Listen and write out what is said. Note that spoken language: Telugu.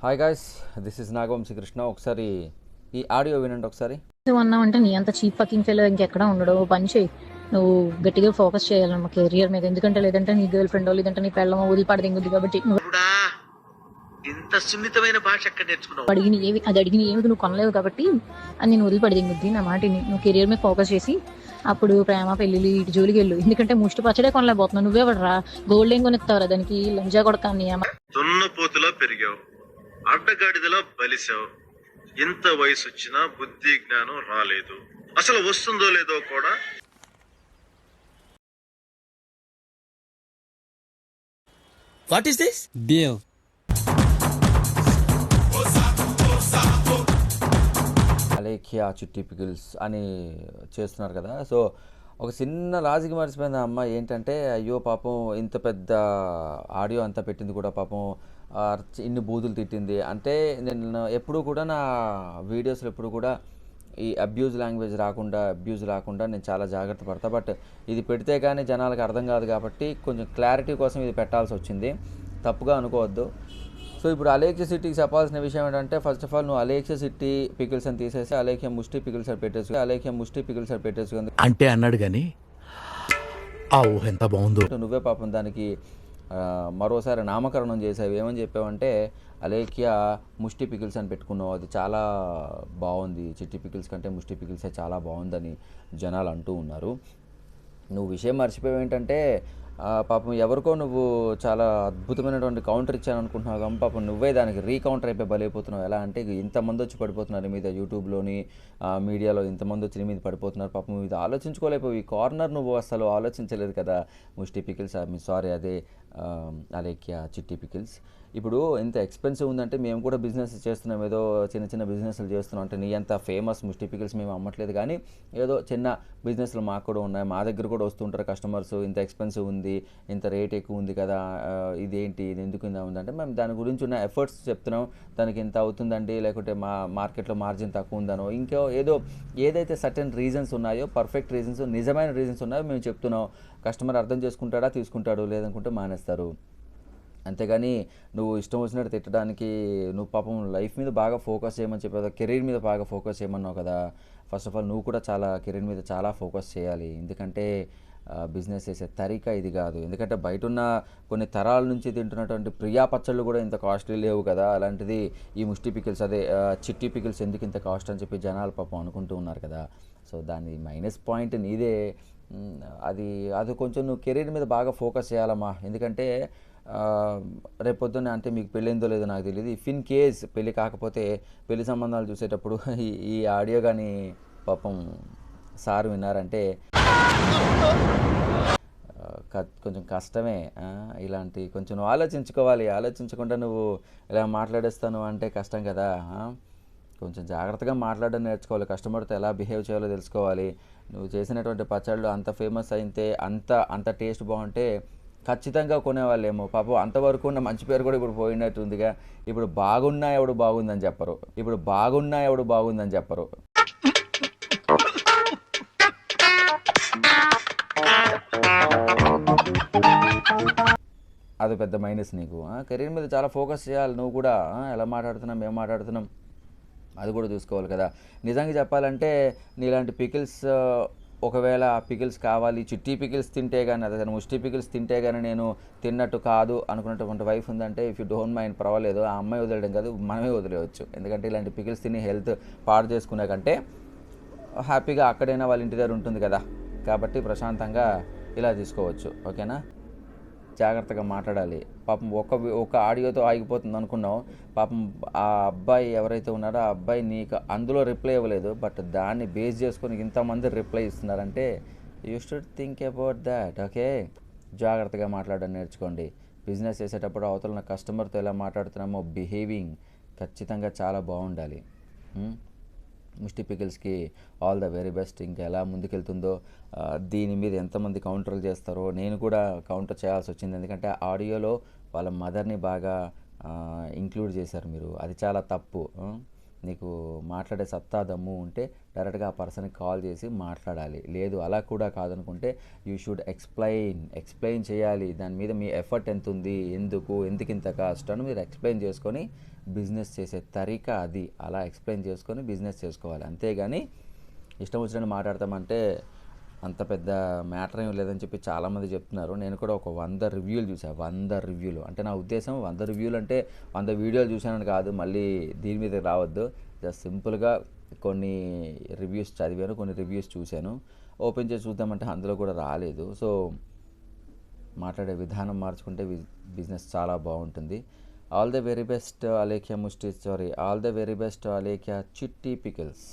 Hi guys, this is Nagavamshi Krishna. ఒకసారి ఈ ఆడియో వినండి ఒకసారి. నువ్వు అన్నావంటే నీ అంత చీప్ ఫకింగ్ ఫెలో ఇంకెక్కడ ఉండడు. ఓ పని చేయి, నువ్వు గట్టిగా ఫోకస్ చేయాలన్నమా కెరియర్ మీద. ఎందుకంటే లేదంటే నీ గర్ల్ ఫ్రెండ్ లేదంటే నీ పెళ్ళమో వదిలిపాడు దింగుద్ది. కాబట్టి నువ్వు దేవుడా, ఇంత సున్నితమైన భాష ఎక్కడ నేర్చుకున్నావు? అడిగిన ఏమి నువ్వు కొనలేవు కాబట్టి అది నేను వదిలిపడి దింగుద్ది. నా మాటిని నువ్వు కెరియర్ మీద ఫోకస్ చేసి అప్పుడు ప్రేమ పెళ్ళిళ్ళు ఇటు జోలికి వెళ్ళు. ఎందుకంటే ముష్టి పచ్చడే కొనలేకపోతున్నావు. నువ్వే పడరా గోల్డ్ ఏం కొనిస్తావురా దానికి లంజా కొడకాన్ని. దున్నపోతులా పెరిగావు, అడ్డగాడిదలా బలిసావు. ఇంత వయసు వచ్చినా బుద్ధి జ్ఞానం రాలేదు. అసలు వస్తుందో లేదో కూడా. What is this? Beer. Alekhya చిట్టి పికిల్స్ అని చేస్తున్నారు కదా. సో ఒక చిన్న లాజిక్ మర్చిపోయింది ఆ అమ్మాయి. ఏంటంటే అయ్యో పాపం ఇంత పెద్ద ఆడియో అంతా పెట్టింది కూడా పాపం ఇన్ని బూతులు తిట్టింది. అంటే నేను ఎప్పుడు కూడా నా వీడియోస్లో ఎప్పుడు కూడా ఈ అబ్యూజ్ రాకుండా నేను చాలా జాగ్రత్త పడతా. బట్ ఇది పెడితే కానీ జనాలకు అర్థం కాదు కాబట్టి కొంచెం క్లారిటీ కోసం ఇది పెట్టాల్సి వచ్చింది. తప్పుగా అనుకోవద్దు. సో ఇప్పుడు అలేఖ్య సిటీకి చెప్పాల్సిన విషయం ఏంటంటే, ఫస్ట్ ఆఫ్ ఆల్ నువ్వు అలేఖ్య సిటీ పికిల్స్ అని తీసేసి అలేఖ్య ముష్టి పికిల్స్ అని పెట్టేసుకుంది. అంటే అన్నాడు కానీ ఆ ఊహ ఎంత బాగుందో. నువ్వే పాపం దానికి మరోసారి నామకరణం చేసావు. ఏమని చెప్పావంటే అలేఖ్య ముష్టి పికిల్స్ అని పెట్టుకున్నావు, అది చాలా బాగుంది, చిట్టి పికిల్స్ కంటే ముష్టి పికిల్సే చాలా బాగుందని జనాలు అంటూ ఉన్నారు. నువ్వు విషయం మర్చిపోయావు ఏంటంటే పాపం ఎవరికో నువ్వు చాలా అద్భుతమైనటువంటి కౌంటర్ ఇచ్చాను అనుకుంటున్నావు కానీ పాపం నువ్వే దానికి రీకౌంటర్ అయిపోయి బలైపోతున్నావు. ఎలా అంటే ఇంతమంది వచ్చి పడిపోతున్నారు మీద, యూట్యూబ్లోని మీడియాలో ఇంతమంది వచ్చి నీ మీద పడిపోతున్నారు. పాపం ఇది ఆలోచించుకోలేకపోయి ఈ కార్నర్ నువ్వు అసలు ఆలోచించలేదు కదా. ముష్టి పికిల్స్ సారీ అదే అలేఖ్య చిట్టి పికిల్స్. ఇప్పుడు ఇంత ఎక్స్పెన్సివ్ ఉందంటే మేము కూడా బిజినెస్ చేస్తున్నాం, ఏదో చిన్న చిన్న బిజినెస్లు చేస్తున్నాం. అంటే నీ అంత ఫేమస్ ముష్టి పికిల్స్ మేము అమ్మట్లేదు కానీ ఏదో చిన్న బిజినెస్లు మాకు కూడా ఉన్నాయి, మా దగ్గర కూడా వస్తుంటారు కస్టమర్స్. ఇంత ఎక్స్పెన్సివ్ ఉంది, ఇంత రేట్ ఎక్కువ ఉంది కదా, ఇదేంటి, ఇది ఎందుకు ఇంత ఉందంటే మేము దాని గురించి ఉన్న ఎఫర్ట్స్ చెప్తున్నాం. దానికి ఇంత అవుతుందండి, లేకుంటే మా మార్కెట్లో మార్జిన్ తక్కువ ఉందనో ఇంకో ఏదైతే సర్టెన్ రీజన్స్ ఉన్నాయో, పర్ఫెక్ట్ రీజన్స్, నిజమైన రీజన్స్ ఉన్నాయో మేము చెప్తున్నాం. కస్టమర్ అర్థం చేసుకుంటాడా తీసుకుంటాడు, లేదనుకుంటే మానేస్తారు. అంతేగాని నువ్వు ఇష్టం వచ్చినట్టు తిట్టడానికి, నువ్వు పాపం లైఫ్ మీద బాగా ఫోకస్ చేయమని చెప్పావు, కెరీర్ మీద బాగా ఫోకస్ చేయమన్నావు కదా. ఫస్ట్ ఆఫ్ ఆల్ నువ్వు కూడా చాలా కెరీర్ మీద చాలా ఫోకస్ చేయాలి. ఎందుకంటే బిజినెస్ చేసే తరీకా ఇది కాదు. ఎందుకంటే బయట ఉన్న కొన్ని తరాల నుంచి తింటున్నటువంటి ప్రియా పచ్చళ్ళు కూడా ఇంత కాస్ట్లీ లేవు కదా. అలాంటిది ఈ ముష్టి పికిల్స్ అదే చిట్టి పికిల్స్ ఎందుకు ఇంత కాస్ట్ అని చెప్పి జనాలు పాపం అనుకుంటూ ఉన్నారు కదా. సో దాని మైనస్ పాయింట్ నీదే. అది కొంచెం నువ్వు కెరీర్ మీద బాగా ఫోకస్ చేయాలమ్మా. ఎందుకంటే రేపొద్దున అంటే మీకు పెళ్ళిందో లేదో నాకు తెలియదు. ఇఫ్ ఇన్ కేస్ పెళ్ళి కాకపోతే పెళ్లి సంబంధాలు చూసేటప్పుడు ఈ ఆడియో కానీ పాపం సార్ విన్నారంటే కొంచెం కష్టమే. ఇలాంటి కొంచెం నువ్వు ఆలోచించుకోవాలి. ఆలోచించకుండా నువ్వు ఇలా మాట్లాడేస్తాను అంటే కష్టం కదా. కొంచెం జాగ్రత్తగా మాట్లాడడం నేర్చుకోవాలి. కస్టమర్తో ఎలా బిహేవ్ చేయాలో తెలుసుకోవాలి. నువ్వు చేసినటువంటి పచ్చళ్ళు అంత ఫేమస్ అయితే, అంత టేస్ట్ బాగుంటే ఖచ్చితంగా కొనేవాళ్ళేమో. పాపం అంతవరకు ఉన్న మంచి పేరు కూడా ఇప్పుడు పోయినట్టుందిగా. ఇప్పుడు బాగున్నా ఎవడు బాగుందని చెప్పరు. అది పెద్ద మైనస్ నీకు. కెరీర్ మీద చాలా ఫోకస్ చేయాలి నువ్వు కూడా. ఎలా మాట్లాడుతున్నాం, మేము మాట్లాడుతున్నాం అది కూడా చూసుకోవాలి కదా. నిజంగా చెప్పాలంటే నీలాంటి పికిల్స్, ఒకవేళ పికిల్స్ కావాలి, చిట్టి పికిల్స్ తింటే కానీ, అదే ముష్టి పికిల్స్ తింటే కానీ నేను తిన్నట్టు కాదు అనుకున్నటువంటి వైఫ్ ఉందంటే, ఇఫ్ యూ డోంట్ మైండ్ పర్వాలేదు, ఆ అమ్మాయి వదిలేయడం కాదు మనమే వదిలేయచ్చు. ఎందుకంటే ఇలాంటి పికిల్స్ తిని హెల్త్ పాడు చేసుకునే కంటే హ్యాపీగా అక్కడైనా వాళ్ళ ఇంటి దగ్గర ఉంటుంది కదా. కాబట్టి ప్రశాంతంగా ఇలా తీసుకోవచ్చు. ఓకేనా, జాగ్రత్తగా మాట్లాడాలి. పాపం ఒక ఆడియోతో ఆగిపోతుంది అనుకున్నావు. పాపం ఆ అబ్బాయి ఎవరైతే ఉన్నారో ఆ అబ్బాయి నీకు అందులో రిప్లై ఇవ్వలేదు, బట్ దాన్ని బేస్ చేసుకొని ఇంతమంది రిప్లై ఇస్తున్నారంటే you should think about that. Okay, జాగ్రత్తగా మాట్లాడడం నేర్చుకోండి. బిజినెస్ చేసేటప్పుడు అవతల కస్టమర్తో ఎలా మాట్లాడుతున్నామో బిహేవింగ్ ఖచ్చితంగా చాలా బాగుండాలి. ముష్టి పికిల్స్కి ఆల్ ద వెరీ బెస్ట్. ఇంకా ఎలా ముందుకెళ్తుందో, దీని మీద ఎంతమంది కౌంటర్లు చేస్తారో. నేను కూడా కౌంటర్ చేయాల్సి వచ్చింది, ఎందుకంటే ఆడియోలో వాళ్ళ మదర్ని బాగా ఇంక్లూడ్ చేశారు మీరు. అది చాలా తప్పు. నీకు మాట్లాడే సత్తా దమ్ము ఉంటే డైరెక్ట్గా ఆ పర్సన్కి కాల్ చేసి మాట్లాడాలి. లేదు అలా కూడా కాదనుకుంటే యూ షుడ్ ఎక్స్ప్లెయిన్ చేయాలి. దాని మీద మీ ఎఫర్ట్ ఎంత ఉంది, ఎందుకు ఇంత కాస్ట్ అని మీరు ఎక్స్ప్లెయిన్ చేసుకొని బిజినెస్ చేసే తరీకా అది. అలా ఎక్స్ప్లెయిన్ చేసుకొని బిజినెస్ చేసుకోవాలి. అంతేగాని ఇష్టం వచ్చినట్టు మాట్లాడతామంటే అంత పెద్ద మ్యాటర్ ఏం లేదని చెప్పి చాలామంది చెప్తున్నారు. నేను కూడా ఒక 100 రివ్యూలు చూసాను. 100 రివ్యూలు అంటే నా ఉద్దేశం 100 రివ్యూలు అంటే 100 వీడియోలు చూశానని కాదు. మళ్ళీ దీని మీద రావద్దు. జస్ట్ సింపుల్గా కొన్ని రివ్యూస్ చదివాను, కొన్ని రివ్యూస్ చూశాను. ఓపెన్ చేసి చూద్దామంటే అందులో కూడా రాలేదు. సో మాట్లాడే విధానం మార్చుకుంటే బిజినెస్ చాలా బాగుంటుంది. All the very best Alekhya ముష్టి, all the very best Alekhya Chitti pickles.